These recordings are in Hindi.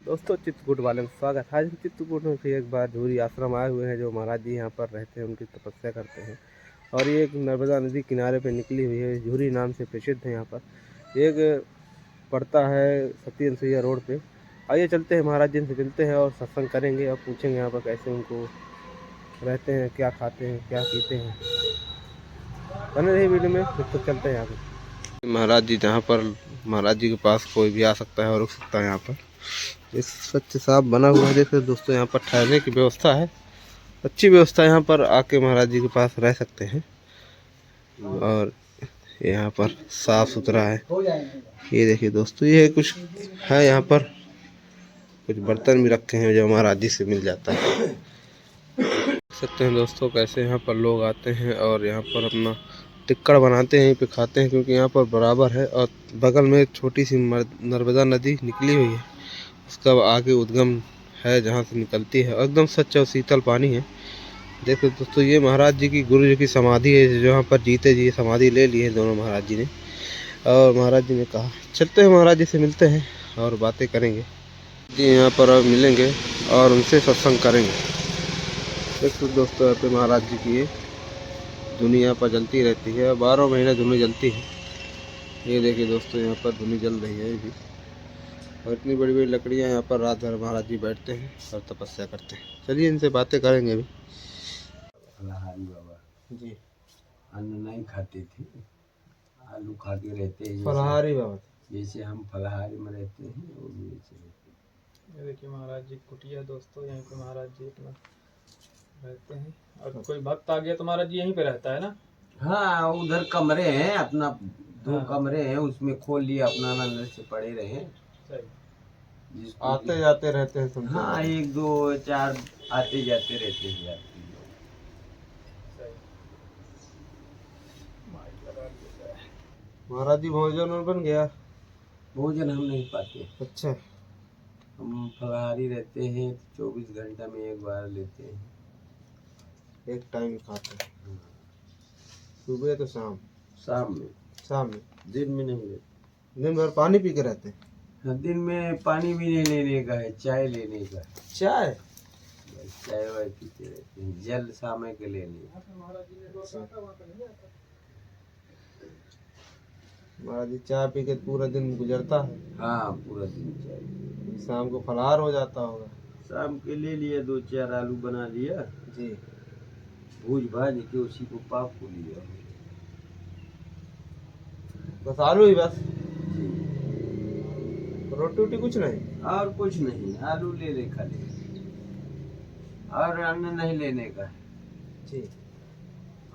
दोस्तों चित्रकूट वाले में स्वागत है। आज हम चित्रकूट में फिर एक बार झूरी आश्रम आए हुए हैं, जो महाराज जी यहाँ पर रहते हैं, उनकी तपस्या करते हैं। और ये एक नर्मदा नदी किनारे पे निकली हुई है, झूरी नाम से प्रसिद्ध है। यहाँ पर एक पड़ता है सती अनसुईया रोड पे। आइए चलते हैं, महाराज जी से मिलते हैं और सत्संग करेंगे और पूछेंगे यहाँ पर कैसे उनको रहते हैं, क्या खाते हैं, क्या पीते हैं। बने रही वीडियो में, फिर तो चलते हैं यहाँ पर। महाराज जी जहाँ पर महाराज जी के पास कोई भी आ सकता है और रुक सकता है। यहाँ पर इस स्वच्छ साफ बना हुआ है। देखिए दोस्तों, यहाँ पर ठहरने की व्यवस्था है, अच्छी व्यवस्था। यहाँ पर आके महाराज जी के पास रह सकते हैं और यहाँ पर साफ सुथरा है। ये देखिए दोस्तों, ये कुछ है यहाँ पर, कुछ बर्तन भी रखे हैं जो महाराज जी से मिल जाता है। देख सकते हैं दोस्तों कैसे यहाँ पर लोग आते हैं और यहाँ पर अपना टिक्कड़ बनाते हैं, यहीं पे खाते हैं, क्योंकि यहाँ पर बराबर है और बगल में छोटी सी नर्मदा नदी निकली हुई है। उसका आगे उद्गम है जहाँ से निकलती है, एकदम स्वच्छ और शीतल पानी है। देखो दोस्तों, ये महाराज जी की, गुरु जी की समाधि है, जो यहाँ पर जीते जी समाधि ले ली है दोनों महाराज जी ने। और महाराज जी ने कहा चलते हैं, महाराज जी से मिलते हैं और बातें करेंगे जी। यहाँ पर अब मिलेंगे और उनसे सत्संग करेंगे। देखो दोस्तों, यहाँ पे महाराज जी की धुनी यहाँ पर जलती रहती है, 12 महीने धुनी जलती है। ये देखिए दोस्तों, यहाँ पर धुनी जल रही है अभी, और इतनी बड़ी बड़ी लकड़ियाँ यहाँ पर रात भर महाराज जी बैठते हैं और तपस्या करते हैं। चलिए इनसे बातें करेंगे अभी। फलाहारी बाबा जी, अन्न नहीं खाते थे, आलू खा के रहते हैं। फलाहारी बाबा जैसे हम फलाहारी में रहते हैं वो भी वैसे रहते हैं। ये देखिए महाराज जी कुटिया दोस्तों, यहीं पे महाराज जी अपना रहते हैं। और कोई भक्त आ गया तो महाराज जी यहीं पे रहता है ना। हाँ, उधर कमरे हैं, अपना 2 कमरे हैं, उसमें खोल लिए, अपना आनंद से पड़े रहे। सही। आते जाते रहते हैं सब। हाँ, 1 2 4 आते जाते रहते हैं यात्री लोग। सही। माइक लगा दिया है। महाराज जी भोजन बन गया? भोजन हम नहीं पाते, अच्छा, हम फलाहारी रहते हैं। 24 घंटा में 1 बार लेते हैं। एक टाइम खाते हैं, सुबह तो शाम। शाम में, शाम में, दिन में नहीं लेते। दिन भर पानी पी के रहते हैं। हाँ, दिन में पानी भी नहीं लेने का है, चाय लेने का है। चाय? बस चाय वाय पीते रहते हैं, जल शाम के लेने। महाराज जी चाय पी के पूरा दिन गुजरता है? हाँ, पूरा दिन चाय। शाम को फलाहार हो जाता होगा? शाम के ले लिया, 2 4 आलू बना लिया जी, भूज भाज के, उसी को पाप को लिया। बस आलू ही बस? जी, रोटी वोटी कुछ नहीं? और कुछ नहीं, आलू ले ले खाली, और अन्न नहीं लेने का। जी,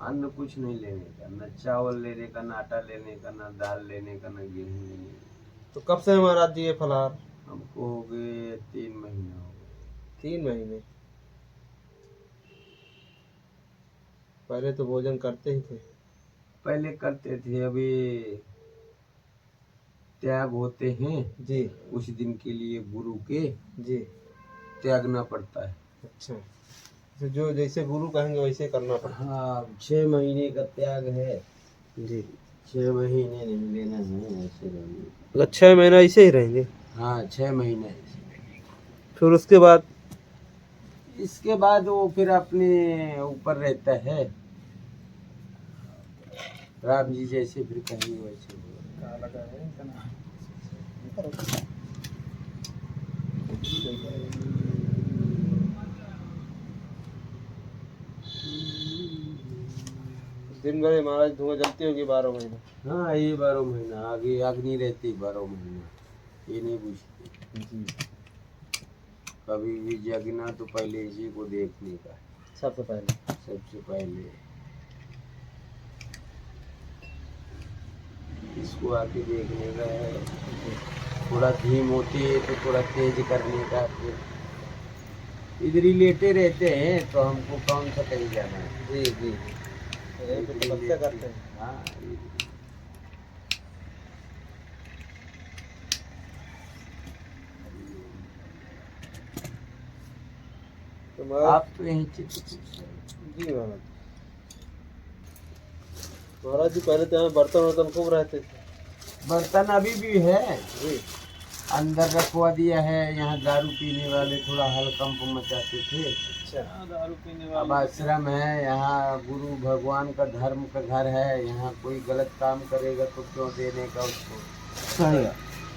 अन्न कुछ नहीं लेने का, न चावल लेने का, न आटा लेने का, न दाल लेने का, न गेहूँ लेने का। तो कब से है महाराज जी ये फलाहार? हमको हो गए 3 महीना हो गए। 3 महीने? पहले तो भोजन करते ही थे? पहले करते थे, अभी त्याग होते हैं जी, कुछ दिन के लिए, गुरु के जी, त्यागना पड़ता है। अच्छा, तो जो जैसे गुरु कहेंगे वैसे करना पड़ता हाँ, 6 महीने का त्याग है जी। 6 महीने नहीं लेना है, ऐसे रहेंगे। अगर 6 महीना ऐसे ही रहेंगे? हाँ, 6 महीने। फिर उसके बाद? इसके बाद वो फिर अपने ऊपर रहता है, राम जी जैसे फिर कहेंगे वैसे होगा। दिन भर महाराज धुआं जलती होगी 12 महीने? हाँ, ये 12 महीना, आगे आग नहीं रहती 12 महीना, ये नहीं पूछते। जी, कभी भी जगना तो पहले इसी को देखने का है, सबसे पहले। सबसे पहले इसको आके देखने का है। थोड़ा धीम होती है तो थोड़ा तेज करने का, फिर इधर ही लेटे रहते हैं तो हमको कौन सा कहीं जाना है। जी जी, यहीं पे तपस्या करते हैं। हाँ, तो महाराज आप तो यहीं जी, महाराज जी पहले तो यहाँ बर्तन वर्तन खूब रहते थे? बर्तन अभी भी है जी, अंदर रखवा दिया है। यहाँ दारू पीने वाले थोड़ा हलकंप मचाते थे। अच्छा, दारू पीने अब वाले। आश्रम है, यहाँ गुरु भगवान का धर्म का घर है। यहाँ कोई गलत काम करेगा तो क्यों देने का उसको, सही है।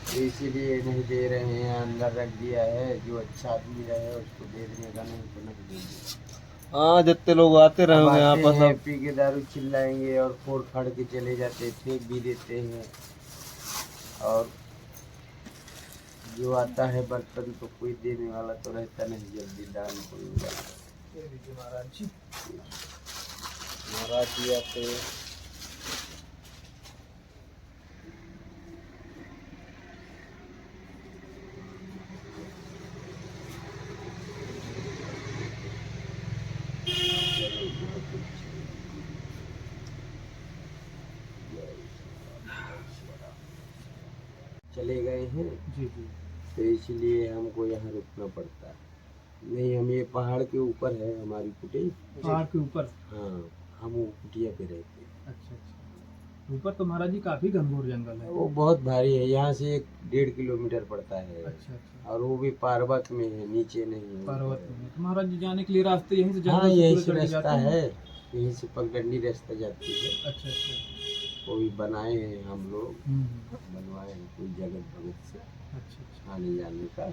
तो इसीलिए नहीं दे रहे हैं। अंदर रख दिया है, जो अच्छा आदमी रहे उसको दे देने का, नहीं तो नहीं देंगे। हाँ, जितने लोग आते अब रहेंगे यहाँ आते पर हैं, सब। पी के दारू चिल्लाएंगे और फोड़ फाड़ के चले जाते, फेंक भी देते हैं। और जो आता है बर्तन तो कोई देने वाला तो रहता नहीं, जल्दी दान कोई हुआ। ये लीजिए महाराज जी। महाराज जी आते हैं। चले गए हैं जी जी। तो इसलिए हमको यहाँ रुकना पड़ता है। नहीं, हम ये पहाड़ के ऊपर है हमारी कुटी। पहाड़ के ऊपर। हाँ, हम वो कुटिया पे रहते हैं। अच्छा अच्छा। ऊपर तो महाराज जी काफी घनघोर जंगल है। वो बहुत भारी है, यहाँ से 1-1.5 किलोमीटर पड़ता है। अच्छा अच्छा। और वो भी पर्वत में है, नीचे नहीं है। पर्वत में तो महाराज जी जाने के लिए रास्ते यहीं से हाँ, जंगल यही पूरे से चढ़ के रास्ता जाते हैं? है, यहीं से पगडंडी रास्ता जाती है। अच्छा अच्छा। वो भी बनाए हैं हम लोग, हम्म। बनवाए हैं कोई जगत भगत से अच्छा अच्छा। आने जाने का।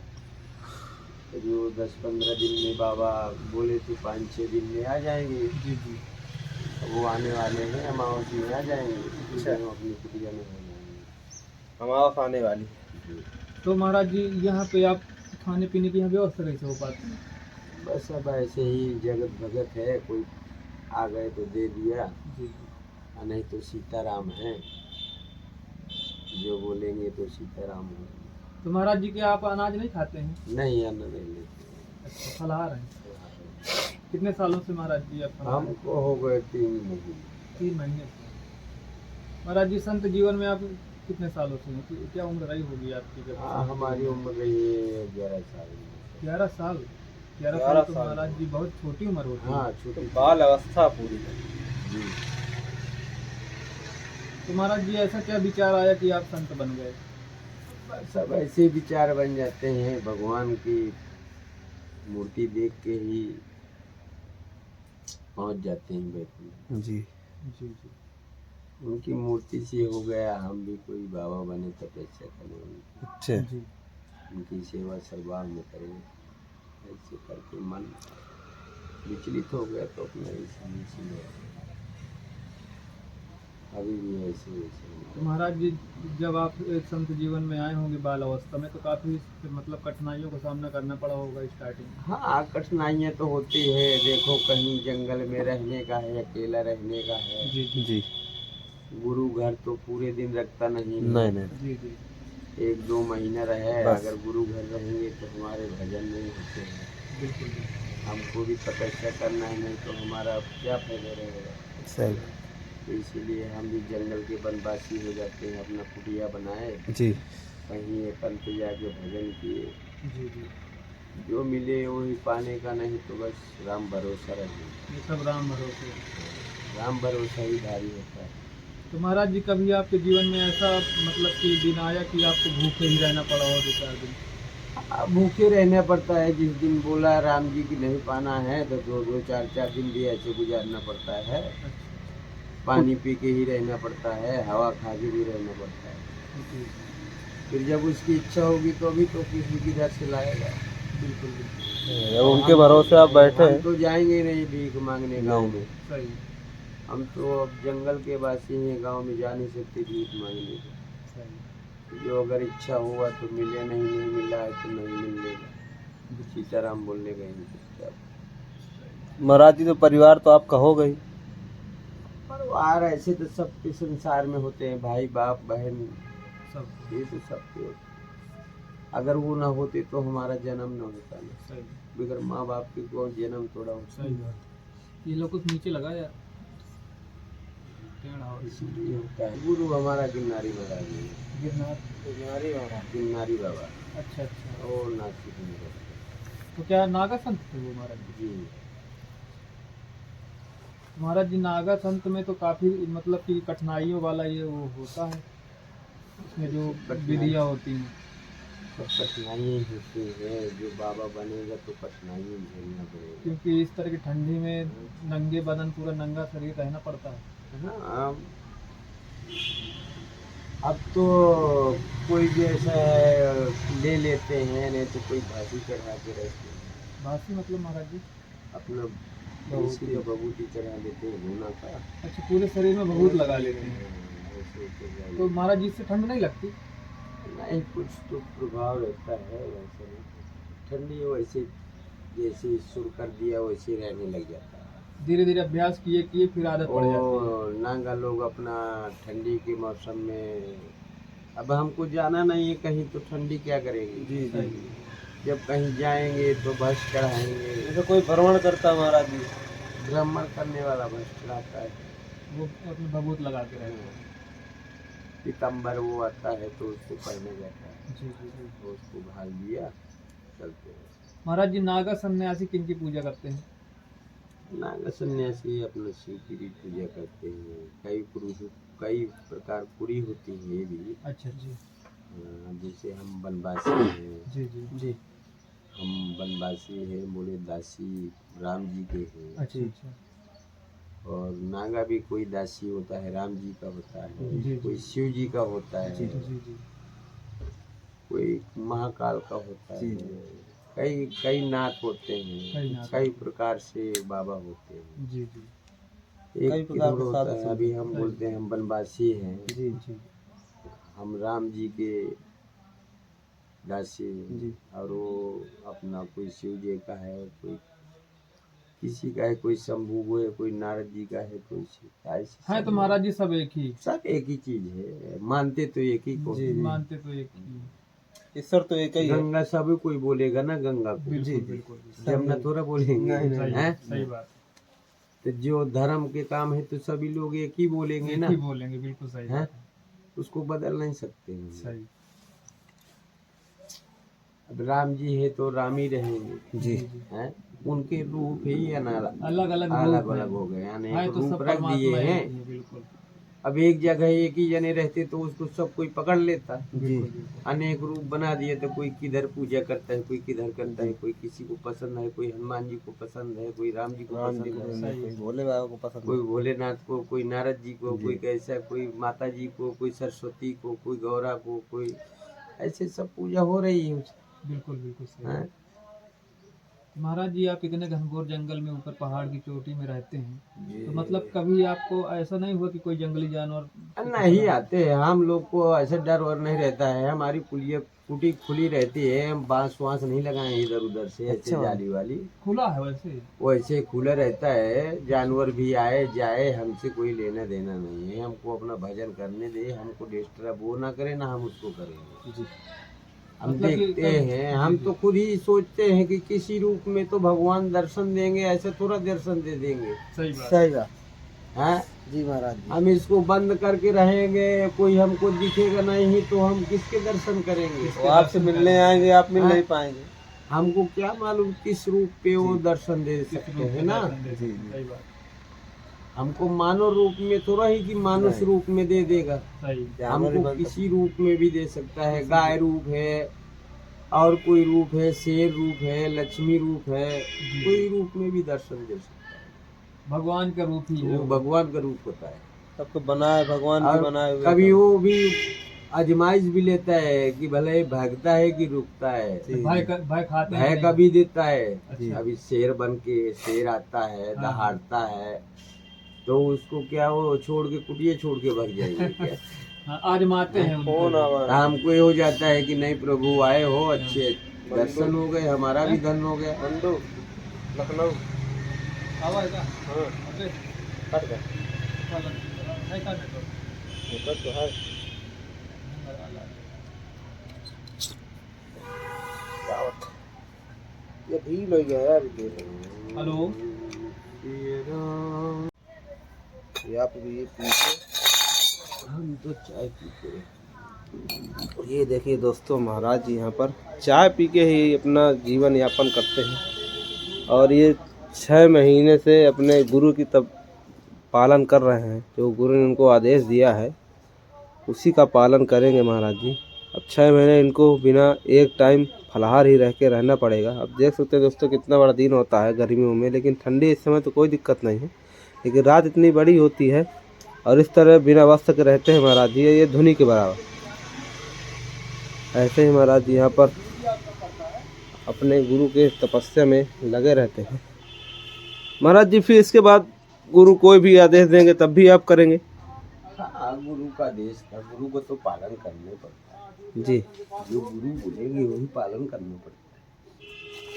तो जो 10-15 दिन में बाबा बोले थे 5-6 दिन में आ जाएंगे। जी जी। वो आने वाले हैं, अमावस में आ जाएंगे। अच्छा, हम अपनी कुटिया में हो जाएंगे। अमावस आने वाली। जी। तो महाराज जी यहाँ पे आप खाने पीने की यहाँ व्यवस्था कैसे हो पाती है? बस अब ऐसे ही जगत भगत है, कोई आ गए तो दे दिया, जी जी। और नहीं तो सीताराम है, जो बोलेंगे तो सीताराम है। तो महाराज जी के आप अनाज नहीं खाते हैं? नहीं, अन्न नहीं लेते। अच्छा, फलाहार हैं। कितने सालों से महाराज जी आप फलाहार हैं? हमको हो गए 3 महीने। 3 महीने से। महाराज जी संत जीवन में आप कितने सालों से हैं? क्या उम्र रही होगी आपकी जब? हाँ, हमारी उम्र रही है 11 साल। 11 साल। 11 साल तो महाराज जी बहुत छोटी उम्र होती है। हाँ, छोटी बाल अवस्था पूरी है। जी। तो महाराज जी ऐसा क्या विचार आया कि आप संत बन गए? सब ऐसे विचार बन जाते हैं, भगवान की मूर्ति देख के ही पहुंच जाते हैं बैठने। जी जी जी। उनकी मूर्ति से हो गया, हम भी कोई बाबा बने तपस्या करें, अच्छा। जी। उनकी सेवा सर्वांग में करें। ऐसे करके मन विचलित हो गया तो अपना इसी अभी भी ऐसे तो महाराज जी जब आप एक संत जीवन में आए होंगे बाल अवस्था में, तो काफी मतलब कठिनाइयों का सामना करना पड़ा होगा स्टार्टिंग में? हाँ, कठिनाइयाँ तो होती है। देखो, कहीं जंगल में रहने का है, अकेला रहने का है। जी जी। जी। गुरु घर तो पूरे दिन रखता नहीं है। नहीं नहीं। जी जी। 1-2 महीना रहे, बस। अगर गुरु घर रहेंगे तो हमारे भजन नहीं होते हैं। बिल्कुल बिल्कुल। हमको भी तपस्या करना है, नहीं तो हमारा क्या फायदा रहेगा। सही। तो इसीलिए हम भी जंगल के वनवासी हो जाते हैं, अपना कुटिया बनाए, जी। कहीं एकांत जाके भजन किए। जी जी। जो मिले वही पाने का, नहीं तो बस राम भरोसा रहे। ये सब राम भरोसे। राम भरोसा ही भारी होता है। तो महाराज जी कभी आपके जीवन में ऐसा मतलब कि दिन आया कि आपको भूखे ही रहना पड़ा हो 2-4 दिन? भूखे रहना पड़ता है। जिस दिन बोला राम जी की नहीं पाना है तो 2-2, 4-4 दिन भी ऐसे गुजारना पड़ता है। अच्छा। पानी पी के ही रहना पड़ता है, हवा खा के भी रहना पड़ता है। जी। फिर जब उसकी इच्छा होगी तो भी तो किसी की दर से लाएगा। बिल्कुल बिल्कुल। जब उनके भरोसे आप बैठे हम हैं। तो जाएंगे नहीं भीख मांगने गांव में। सही। हम तो अब जंगल के वासी हैं, गांव में जा नहीं सकते भीख मांगने को। सही। जो अगर इच्छा हुआ तो मिले, नहीं मिला है तो नहीं मिलेगा। सीताराम बोलने गए चुपचाप। महाराज जी तो परिवार तो आपका हो गई। परिवार ऐसे तो सबके संसार में होते हैं, भाई बाप बहन, सब। ये तो सबके होते हैं। अगर वो ना होते तो हमारा जन्म न होता ना। सही। बगैर माँ बाप के कौन जन्म थोड़ा होता सही बात। ये लोग कुछ नीचे लगा यार। टेढ़ा हो। इसलिए होता है। गुरु हमारा गिरनारी महाराज है। गिरनार। गिरनारी बाबा अच्छा अच्छा। और नासिक में रहते तो क्या नागा संत थे वो महाराज जी? हैं। जी। महाराज जी नागा संत में तो काफी मतलब कि कठिनाइयों वाला ये वो होता है, इसमें जो कठिनाई। विधियाँ होती हैं। सब कठिनाइयाँ होती है। जो बाबा बनेगा तो कठिनाइयाँ झेलना पड़ेगा। क्योंकि इस तरह की ठंडी में नंगे बदन, पूरा नंगा शरीर रहना पड़ता है। हाँ, अब तो कोई भी ऐसा है ले लेते हैं, नहीं तो कोई भाजी चढ़ा के रहते हैं। भासी मतलब महाराज जी? अपना इसी का बबूती चढ़ा लेते हैं भूना का। अच्छा, पूरे शरीर में भभूत लगा लेते हैं। ऐसे चढ़ा तो महाराज जी इससे ठंड नहीं लगती? नहीं, कुछ तो प्रभाव रहता है, वैसे नहीं ठंडी वैसे जैसे शुरू कर दिया वैसे रहने लग जाता है। धीरे धीरे अभ्यास किए किए फिर आदत पड़ जाती है। और नांगा लोग अपना ठंडी के मौसम में, अब हमको जाना नहीं है कहीं तो ठंडी क्या करेंगे। जी जी जी। जब कहीं जाएंगे तो बस चढ़ाएंगे। जैसे कोई भ्रमण करता है महाराज जी, भ्रमण करने वाला बस चढ़ाता है। वो अपने भभूत लगा के रहते हैं। सितंबर वो आता है तो उसको पहने जाता है, जी जी जी। तो उसको भाग दिया, चलते हैं। महाराज जी नागा सन्यासी किन की पूजा करते हैं? नागा सन्यासी अपना शिव की भी पूजा करते हैं। कई प्रकार पूरी होती है ये भी। अच्छा जी। जैसे हम बनवासी हैं, जी जी जी। हम बनवासी हैं, बोले दासी राम जी के हैं। अच्छा अच्छा। और नागा भी कोई दासी होता है, राम जी का होता है, जी, कोई जी। शिव जी का होता है, जी जी जी। कोई महाकाल का होता जी, है। कई कई नाथ होते हैं, कई नाथ कई प्रकार से बाबा होते हैं। जी जी एक कई प्रकार किधर के होता साधु है, संत अभी हम बोलते हैं हम बनवासी हैं, जी जी। हम राम जी के दासी, जी। और वो अपना कोई शिव जी का है, कोई किसी का है, कोई शंभू है, कोई नारद जी का है, कोई ऐसे है तो महाराज जी सब एक ही। सब एक ही चीज है, मानते तो एक ही को। जी, जी। मानते तो एक ही। ईश्वर तो एक ही है। गंगा सभी कोई बोलेगा ना, गंगा को बिल्कुल जी। बिल्कुल। जमुना थोड़ा बोलेंगे। नहीं, नहीं, सही हैं? सही बात। तो जो धर्म के काम है तो सभी लोग एक ही बोलेंगे एक ना, ही बोलेंगे, बिल्कुल सही हैं? बात है। उसको बदल नहीं सकते हैं। सही। अब राम जी है तो राम ही रहेंगे, जी। हैं? उनके रूप ही अलग अलग अलग अलग रूप अलग हो गए, यानी है एक तो सब रूप रख दिए परमात्मा हैं। एक ही है, बिल्कुल अब एक जगह एक ही जने रहते तो उसको सब कोई पकड़ लेता। जी। बिल्कुल बिल्कुल। अनेक रूप बना दिए तो कोई किधर पूजा करता है, कोई किधर करता है, कोई किसी को पसंद है, कोई हनुमान जी को पसंद है, कोई राम जी को राम जी पसंद को है, पसंद है, कोई भोले बाबा को पसंद कोई है। भोलेनाथ को, कोई नारद जी को, जी। कोई कैसा, कोई माता जी को, कोई सरस्वती को, कोई गौरा को, कोई ऐसे सब पूजा हो रही है। बिल्कुल बिल्कुल सही। हैं? महाराज जी आप इतने घनघोर जंगल में ऊपर पहाड़ की चोटी में रहते हैं, जी। तो मतलब कभी आपको ऐसा नहीं हुआ कि कोई जंगली जानवर? नहीं आते हैं, हम लोग को ऐसा डर वर नहीं रहता है। हमारी पुलिया कुटी खुली रहती है, हम बांस वांस नहीं लगाए इधर उधर से, ऐसे अच्छा। जाली वाली खुला है वैसे? वैसे खुला रहता है। जानवर भी आए जाए, हमसे कोई लेना देना नहीं है। हमको अपना भजन करने दे, हमको डिस्टर्ब वो ना करे, ना हम उसको करेंगे। जी। हम मतलब कि देखते हैं, हम तो खुद ही सोचते हैं कि किसी रूप में तो भगवान दर्शन देंगे, ऐसे थोड़ा दर्शन दे देंगे। सही बात। सही बात। हैं? जी महाराज जी। हम इसको बंद करके रहेंगे, कोई हमको दिखेगा नहीं तो हम किसके दर्शन करेंगे? वो आपसे मिलने आएंगे, आप मिल हाँ। नहीं पाएंगे। हमको क्या मालूम किस रूप पे वो दर्शन दे किस सकते रूप हैं में ना। दर्शन दे सकते जी, हैं, जी। सही बात। हमको मानव रूप में थोड़ा ही कि मानुष नहीं। रूप में दे देगा, सही। जानवर ही हमको बन किसी रूप में भी दे सकता है। गाय रूप है, और कोई रूप है, शेर रूप है, लक्ष्मी रूप है, कोई रूप में भी दर्शन दे सकता है। भगवान का रूप ही है वो भगवान का रूप होता है। सबको बनाए भगवान भी और बनाए हुए। कभी वो भी आजमाइश भी लेता है कि भले भागता है कि रुकता है, जी। भय खाते हैं भय नहीं? का भी देता है। अच्छा। अभी शेर बन के शेर आता है, हाँ। दहाड़ता है, तो उसको क्या वो छोड़ के कुटिया छोड़ के भाग जाएंगे क्या? हाँ, आजमाते हैं उनको। कौन आवा हमको ये हो जाता है कि नहीं प्रभु आए हो, अच्छे दर्शन हो गए, हमारा भी धन हो गया। मंडू लखनऊ। आवाज का? हाँ अबे, कट गया। है का नेटवर्क? नेटवर्क तो है। ये ढील हो गया यार। हेलो। ये आप भी ये पीछे। हम तो चाय पीते हैं। ये देखिए दोस्तों, महाराज जी यहाँ पर चाय पी के ही अपना जीवन यापन करते हैं, और ये 6 महीने से अपने गुरु की तब पालन कर रहे हैं। जो गुरु ने उनको आदेश दिया है उसी का पालन करेंगे महाराज जी। अब 6 महीने इनको बिना एक टाइम फलाहार ही रह के रहना पड़ेगा। अब देख सकते हैं दोस्तों कितना बड़ा दिन होता है गर्मियों में, लेकिन ठंडी इस समय तो कोई दिक्कत नहीं है, लेकिन रात इतनी बड़ी होती है और इस तरह बिना वस्त्र के रहते हैं महाराज जी, ये धुनी के बराबर। ऐसे ही महाराज जी यहाँ पर अपने गुरु के तपस्या में लगे रहते हैं। महाराज जी फिर इसके बाद गुरु कोई भी आदेश देंगे तब भी आप करेंगे? हाँ, गुरु का देश था, गुरु को तो पालन करने पड़ता है जी। जो गुरु बोलेंगे वही पालन करना पड़ता है,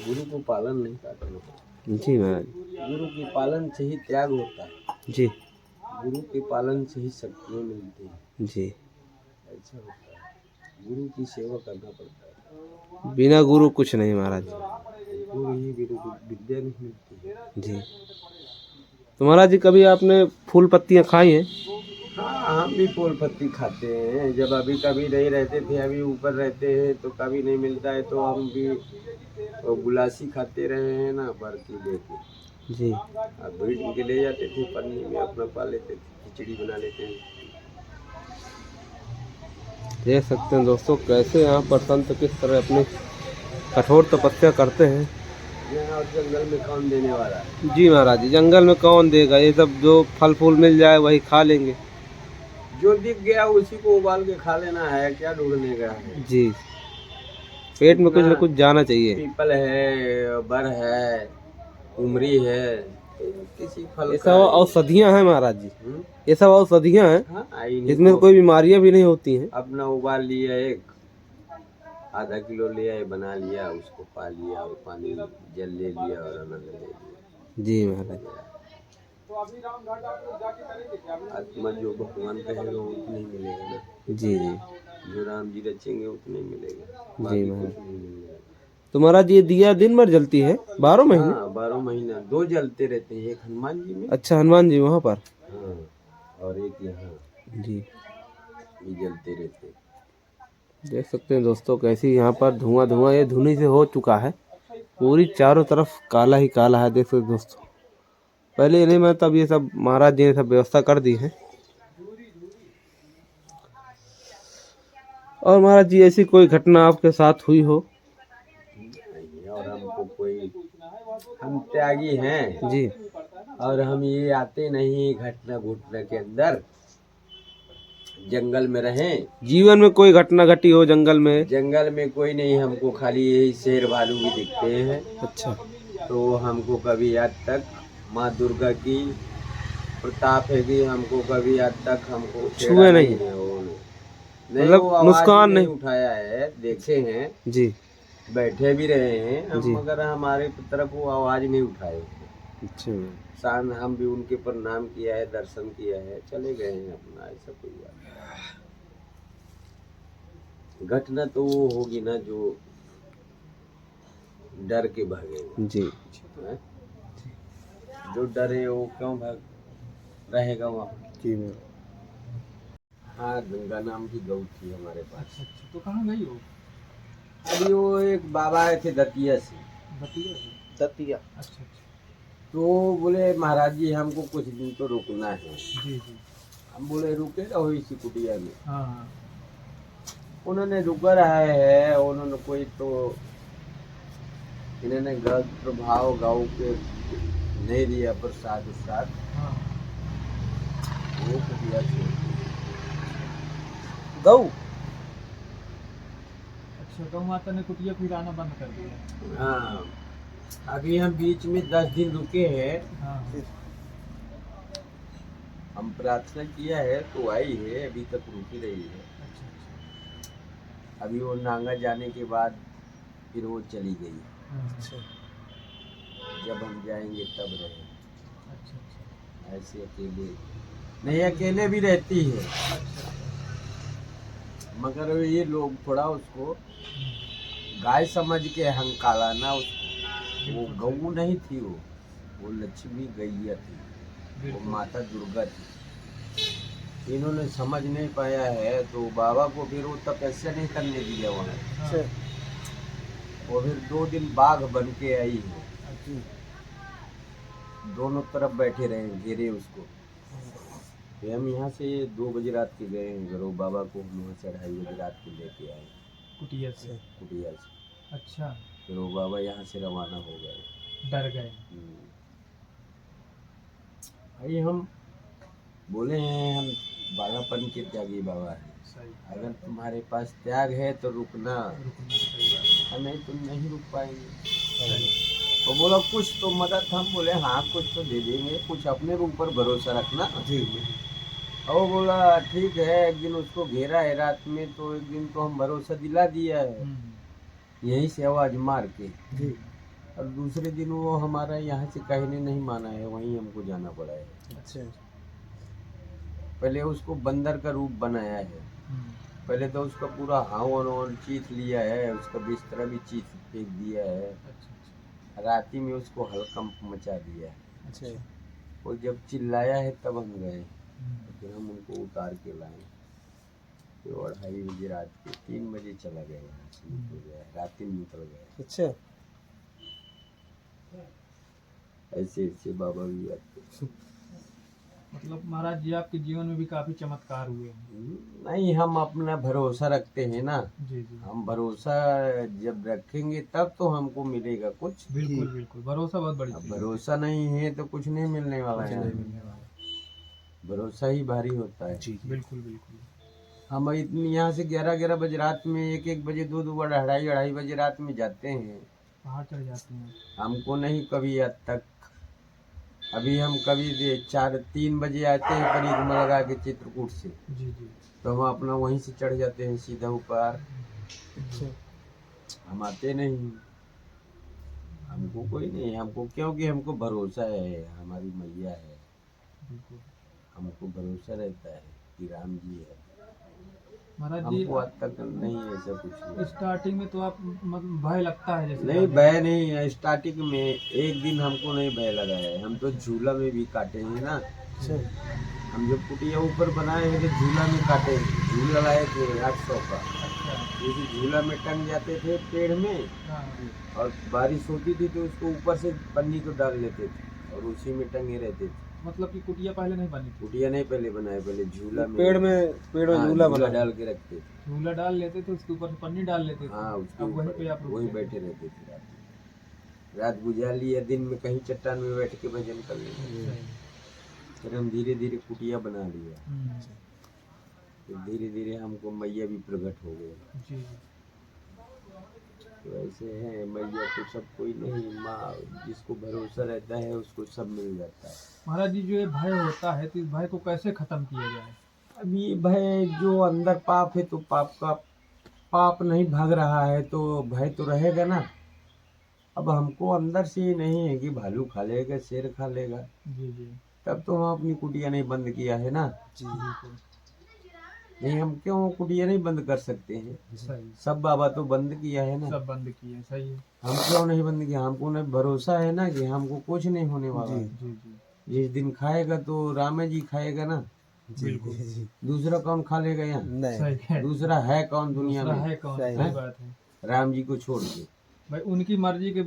गुरु को पालन नहीं करना पड़ता। जी महाराज। गुरु के पालन से ही त्याग होता है, जी। गुरु के पालन से ही शक्तियाँ मिलती हैं। जी। ऐसा होता है, गुरु की सेवा करना पड़ता है, बिना गुरु कुछ नहीं महाराज। गुरु ही बिना विद्या नहीं मिलती है। जी। तो महाराज जी कभी आपने फूल पत्तियाँ खाई हैं? हाँ, हम भी फूल पत्ती खाते हैं, जब अभी कभी नहीं रहते थे, अभी ऊपर रहते हैं तो कभी नहीं मिलता है तो हम भी वो गुलासी खाते रहे हैं ना, बर्फी लेके। जी। अब भीड़ के ले जाते थे, पन्नी में अपना पा लेते थे, खिचड़ी बना लेते हैं। देख सकते हैं दोस्तों कैसे यहाँ पर संत किस तरह अपनी कठोर तपस्या करते हैं। यहाँ जंगल में कौन देने वाला है? जी महाराज जी, जंगल में कौन देगा, ये सब जो फल फूल मिल जाए वही खा लेंगे। जो दिख गया उसी को उबाल के खा लेना है, क्या ढूंढने का है। जी। पेट में कुछ न कुछ जाना चाहिए। पीपल है, बर है, उमरी है, किसी फल ये सब औषधियाँ हैं महाराज जी, हम्म? ये सब औषधियाँ हैं। हाँ, इसमें कोई बीमारियां भी नहीं होती हैं। अपना उबाल लिया, एक आधा किलो लिया, बना लिया, उसको पा लिया और पानी जल ले लिया और आनंद ले लिया। जी महाराज। आत्मा जो भगवान कहेगा उतना ही मिलेगा ना। जी जी। जो राम जी रचेंगे उतना ही मिलेगा, जी बाकी महाराज। कुछ नहीं मिलेगा। तो महाराज ये दिया दिन भर जलती है 12 महीने? हाँ, 12 महीना, 2 जलते रहते हैं, एक हनुमान जी में। अच्छा, हनुमान जी वहाँ पर। हाँ, और एक यहाँ जी। भी जलते रहते हैं। देख सकते हैं दोस्तों कैसी यहाँ पर धुआं धुआं ये धुनी से हो चुका है, पूरी चारों तरफ काला ही काला है। देख सकते दोस्तों, पहले नहीं मैं तब ये सब महाराज जी ने सब व्यवस्था कर दी है। और महाराज जी ऐसी कोई घटना आपके साथ हुई हो? और हमको कोई, हम त्यागी हैं जी। और हम ये आते नहीं घटना घुटना के अंदर, जंगल में रहें। जीवन में कोई घटना घटी हो जंगल में? जंगल में कोई नहीं, हमको खाली यही शेर भालू भी दिखते हैं। अच्छा। तो हमको कभी आज तक माँ दुर्गा की प्रताप है कि हमको कभी आज तक हमको छुए नहीं, मतलब नुकसान नहीं उठाया है, देखे हैं जी, बैठे भी रहे हैं हम, जी। मगर हमारे तरफ वो आवाज नहीं उठाए। अच्छा। शान हम भी उनके प्रणाम किया है, दर्शन किया है, चले गए हैं अपना, ऐसा कोई बात नहीं। घटना तो वो होगी ना जो डर के भागेगा जी। है? जो डरे वो क्यों भाग रहेगा वहाँ। जी मैं। हाँ, गंगा नाम की गौ थी हमारे पास। अच्छा, तो कहाँ गई हो? अभी वो एक बाबा आए थे दतिया से। दतिया। अच्छा। तो बोले महाराज जी हमको कुछ दिन तो रुकना है। जी जी। हम बोले रुके रहो इसी कुटिया में। हाँ। उन्होंने रुका रहा है, उन्होंने कोई तो इन्होंने गलत प्रभाव गाँव के नहीं दिया, प्रसाद उसाद हाँ। वो कुटिया छोड़ दी। गौ। अच्छा, गौ माता ने कुटिया फिर आना बंद कर दिया। हाँ, अभी हम बीच में 10 दिन रुके हैं। हाँ। हम प्रार्थना किया है तो आई है, अभी तक रुकी रही है। अच्छा। अभी वो नांगा जाने के बाद फिर वो चली गई। अच्छा। जब हम जाएंगे तब रहे। अच्छा। ऐसे अकेले नहीं, अकेले भी रहती है, मगर ये लोग थोड़ा उसको गाय समझ के हंकाला ना उसको। वो गऊ नहीं थी, वो लक्ष्मी गैया थी, वो माता दुर्गा थी। इन्होंने समझ नहीं पाया है तो बाबा को फिर वो तपस्या नहीं करने दिया वहाँ। वो फिर 2 दिन बाघ बन के आई है, दोनों तरफ बैठे रहे, घेरे उसको। फिर हम यहाँ से 2 बजे रात के गए हैं गरो बाबा को, हम वहाँ से 2:30 बजे रात को लेके आए कुटिया से। कुटिया से। अच्छा, गरो बाबा यहाँ से रवाना हो गए। डर गए। भाई हम बोले हैं हम बालापन के त्यागी बाबा हैं, सही, अगर तुम्हारे पास त्याग है तो रुकना, रुकना सही बात। और नहीं तुम नहीं रुक पाएंगे। सही, तो बोला कुछ तो मदद, हम बोले हाँ कुछ तो दे देंगे, कुछ अपने ऊपर भरोसा रखना। जी और वो बोला ठीक है। एक दिन उसको घेरा है रात में, तो एक दिन तो हम भरोसा दिला दिया है यहीं से आवाज मार के। जी। और दूसरे दिन वो हमारा यहाँ से कहने नहीं माना है, वहीं हमको जाना पड़ा है। अच्छा। पहले उसको बंदर का रूप बनाया है, पहले तो उसका पूरा हावन चीथ लिया है, उसका बिस्तरा भी चीथ फेंक दिया है, अच्छा, राती में उसको हलकंप मचा दिया है। अच्छा। वो जब चिल्लाया है तब हम गए, फिर हम उनको उतार के लाए। तो 2:30 बजे रात के 3 बजे चला गया, यहाँ से निकल गया, रात में निकल गया। अच्छा। ऐसे ऐसे बाबा भी आते। मतलब महाराज जी आपके जीवन में भी काफी चमत्कार हुए हैं। नहीं, हम अपना भरोसा रखते हैं ना, जी जी, हम भरोसा जब रखेंगे तब तो हमको मिलेगा कुछ। बिल्कुल बिल्कुल, भरोसा बहुत बड़ी अब चीज है। भरोसा नहीं है तो कुछ नहीं मिलने वाला है। भरोसा ही भारी होता है। जी। बिल्कुल बिल्कुल। हम इतनी यहाँ से 11 बजे रात में, 1 बजे 2 2 बजे रात में जाते हैं। पहाड़ चढ़ जाते हैं। हमको नहीं कभी आज तक, अभी हम कभी 3 बजे आते हैं परिक्रमा लगा के चित्रकूट से, जी जी। तो हम अपना वहीं से चढ़ जाते हैं सीधा ऊपर। अच्छा। हम आते नहीं, हमको कोई नहीं, हमको क्योंकि हमको भरोसा है, हमारी मैया है, बिल्कुल हमको भरोसा रहता है कि राम जी है। महाराज जी, हमको आज तक नहीं ऐसा कुछ नहीं। स्टार्टिंग में तो आप मतलब भय लगता है जैसे नहीं, भय नहीं है। स्टार्टिंग में एक दिन हमको नहीं भय लगा है, हम तो झूला में भी काटे हैं ना। अच्छा। हम जब कुटिया ऊपर बनाए हैं तो झूला में काटे, झूला लाए थे 800 का। अच्छा, उसी झूला में टंग जाते थे पेड़ में, हाँ, और बारिश होती थी तो उसको ऊपर से पन्नी को डाल लेते थे और उसी में टंगे रहते थे। मतलब कि कुटिया पहले नहीं बनी थी। कुटिया नहीं पहले बनाए, पहले झूला में, पेड़ में हाँ, झूला झूला बना डाल के रखते थे। झूला डाल लेते थे, उसके ऊपर से पन्नी डाल लेते थे। हाँ, उसके अब वहीं पे ऊपर आप वहीं रुकते थे। बैठे रहते थे। रात गुजार लिया, दिन में कहीं चट्टान में बैठ के भजन कर लेते। सही। फिर हम धीरे धीरे कुटिया बना लिया, हम्म, फिर धीरे धीरे हमको मैया भी प्रकट हो गए। जी जी। तो ऐसे है, मैया तो सब कोई नहीं, माँ जिसको भरोसा रहता है उसको सब मिल जाता है। महाराज जी, जो ये भय होता है तो इस भय को कैसे खत्म किया जाए? अब ये भय, जो अंदर पाप है तो पाप नहीं भाग रहा है तो भय तो रहेगा ना। अब हमको अंदर से ही नहीं है कि भालू खा लेगा, शेर खा लेगा, जी जी, तब तो हम अपनी कुटिया नहीं बंद किया है ना। जी। बिल्कुल नहीं, हम क्यों कुटिया नहीं बंद कर सकते हैं? सही। सब बाबा तो बंद किया है ना, सब बंद किए, सही है। हम क्यों नहीं बंद किया? हमको नहीं भरोसा है ना कि हमको कुछ नहीं होने वाला है। जी जी, जिस दिन खाएगा तो राम जी खाएगा ना, बिल्कुल दूसरा कौन खा लेगा यहाँ? नहीं। सही है। दूसरा है कौन दुनिया दूसरा में? है कौन? सही सही है। बात है राम जी को छोड़ के भाई, उनकी मर्जी के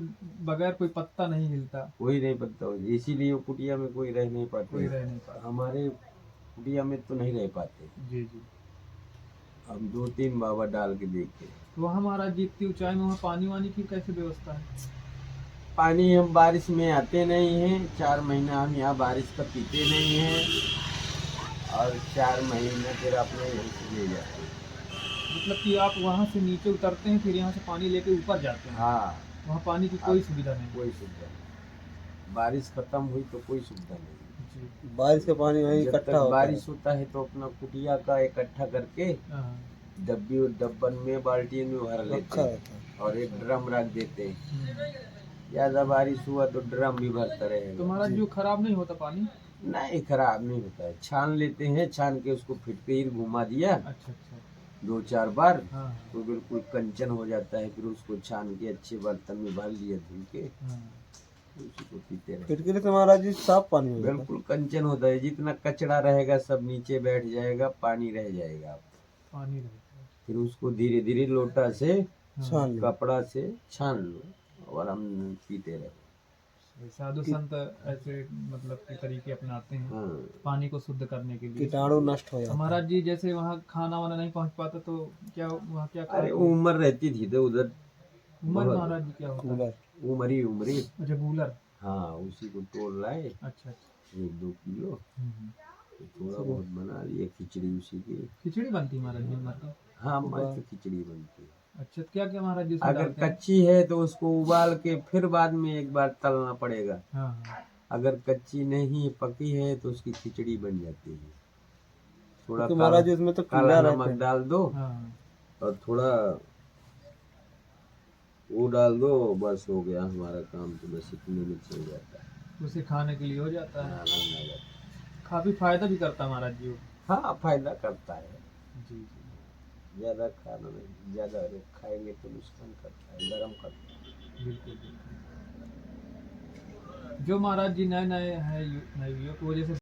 बगैर कोई पत्ता नहीं हिलता, कोई नहीं पता, इसीलिए वो कुटिया में कोई रह नहीं कोई पाते। रह नहीं पाता। हमारे कुटिया में तो नहीं रह पाते, जी जी। हम 2-3 बाबा डाल के देखते। तो वहाँ महाराज जी इतनी ऊंचाई में वहाँ पानी वानी की कैसे व्यवस्था है? पानी हम बारिश में आते नहीं हैं, 4 महीना हम यहाँ बारिश का पीते नहीं हैं, और 4 महीने फिर अपने यहाँ से ले जाते हैं। मतलब कि आप वहाँ से नीचे उतरते हैं, फिर यहाँ से पानी लेके ऊपर जाते हैं। हाँ, वहाँ पानी की कोई सुविधा नहीं। कोई सुविधा नहीं। बारिश खत्म हुई तो कोई सुविधा नहीं। जी, बारिश का पानी वहीं जब इकट्ठा तक होता बारिश होता है तो अपना कुटिया का इकट्ठा करके हाँ, डब्बन में, बाल्टी में भर है, लेते रखा हैं रहता है। और एक ड्रम रख देते हैं। हम्म। ज्यादा बारिश हुआ तो ड्रम भी भरता तो रहेगा। महाराज जी, वो खराब नहीं होता पानी? नहीं, खराब नहीं होता है। छान लेते हैं, छान के उसको फिटकरी घुमा दिया अच्छा अच्छा, 2-4 बार, हाँ तो बिल्कुल कंचन हो जाता है। फिर उसको छान के अच्छे बर्तन में भर लिया, धुल के हाँ, उसी को पीते रहे। फिटकरी से महाराज जी साफ पानी हो जाता है। बिल्कुल कंचन होता है, जितना कचरा रहेगा सब नीचे बैठ जाएगा, पानी रह जाएगा। पानी रहता है। फिर उसको धीरे धीरे लोटा से, हाँ, छान लो। कपड़ा से छान लो और हम पीते रहे। साधु संत ऐसे मतलब के तरीके अपनाते हैं हाँ पानी को शुद्ध करने के लिए। कीटाणु नष्ट हो तो जाता महाराज जी जैसे वहाँ खाना वाना नहीं पहुँच पाता तो क्या वहाँ क्या अरे खाते? उम्र रहती थी तो उधर उमर बहुत- महाराज जी क्या है। होता है? कूलर उमरी अच्छा गूलर। हाँ उसी को तोड़ लाए अच्छा अच्छा। 1-2 किलो हम्म। तो थोड़ा बहुत बना लिए खिचड़ी उसी की। खिचड़ी बनती है महाराज जी उमर की? हाँ मस्त खिचड़ी बनती है। अच्छा तो क्या क्या महाराज जी उसमें अगर डालते हैं? कच्ची है तो उसको उबाल के फिर बाद में एक बार तलना पड़ेगा। हाँ हाँ। अगर कच्ची नहीं पकी है तो उसकी खिचड़ी बन जाती है। थोड़ा तो काला महाराज जी उसमें तो काला कीड़ा रहते नमक हैं। डाल दो हाँ और थोड़ा वो डाल दो, बस हो गया हमारा काम, तो बस इतने में चल जाता है। उसे खाने के लिए हो जाता है। आनंद आ जाता है। काफी फायदा भी करता है महाराज जी वो। हाँ फायदा करता है। जी जी ज्यादा खाना नहीं, ज्यादा खाएंगे तो नुकसान करता है, गर्म करता है। बिल्कुल बिल्कुल। जो महाराज जी नए नए हैं नए युवक वो जैसे